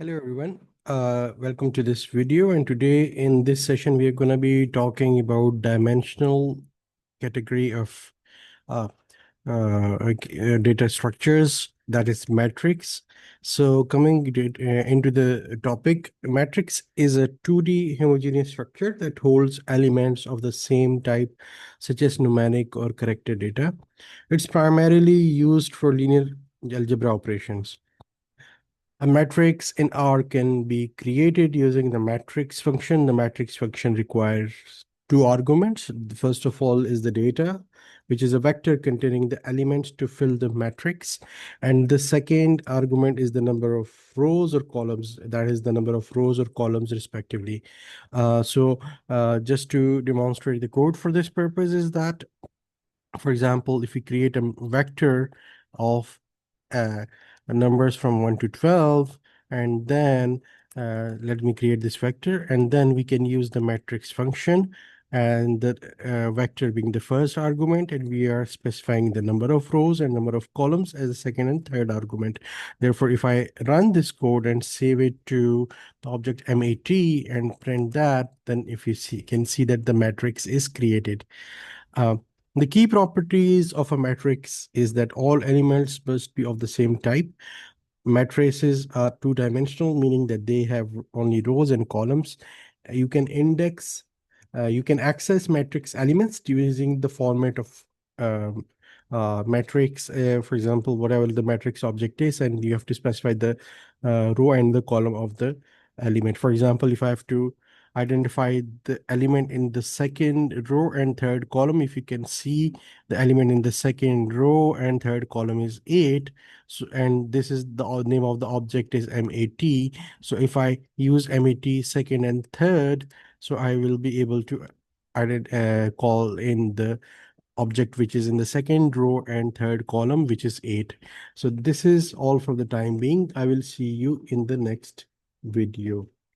Hello everyone. Welcome to this video, and today in this session we are going to be talking about dimensional category of uh, data structures, that is matrix. So coming into the topic, matrix is a 2D homogeneous structure that holds elements of the same type such as numeric or character data. It's primarily used for linear algebra operations. A matrix in R can be created using the matrix function. The matrix function requires two arguments. The first of all is the data, which is a vector containing the elements to fill the matrix. And the second argument is the number of rows or columns, that is the number of rows or columns respectively. Just to demonstrate the code for this purpose is that, for example, if we create a vector of uh, numbers from 1 to 12, and then let me create this vector, and then we can use the matrix function, and the vector being the first argument, and we are specifying the number of rows and number of columns as a second and third argument. Therefore, if I run this code and save it to the object mat and print that, then if you can see that the matrix is created. Uh, the key properties of a matrix is that all elements must be of the same type. Matrices are two-dimensional, meaning that they have only rows and columns. You can you can access matrix elements using the format of um, matrix, for example, whatever the matrix object is, and you have to specify the row and the column of the element. For example, if I have to identify the element in the second row and third column, if you can see the element in the second row and third column is 8. So, and this is the name of the object is mat. So if I use mat second and third, so I will be able to call in the object which is in the second row and third column, which is 8. So this is all for the time being. I will see you in the next video.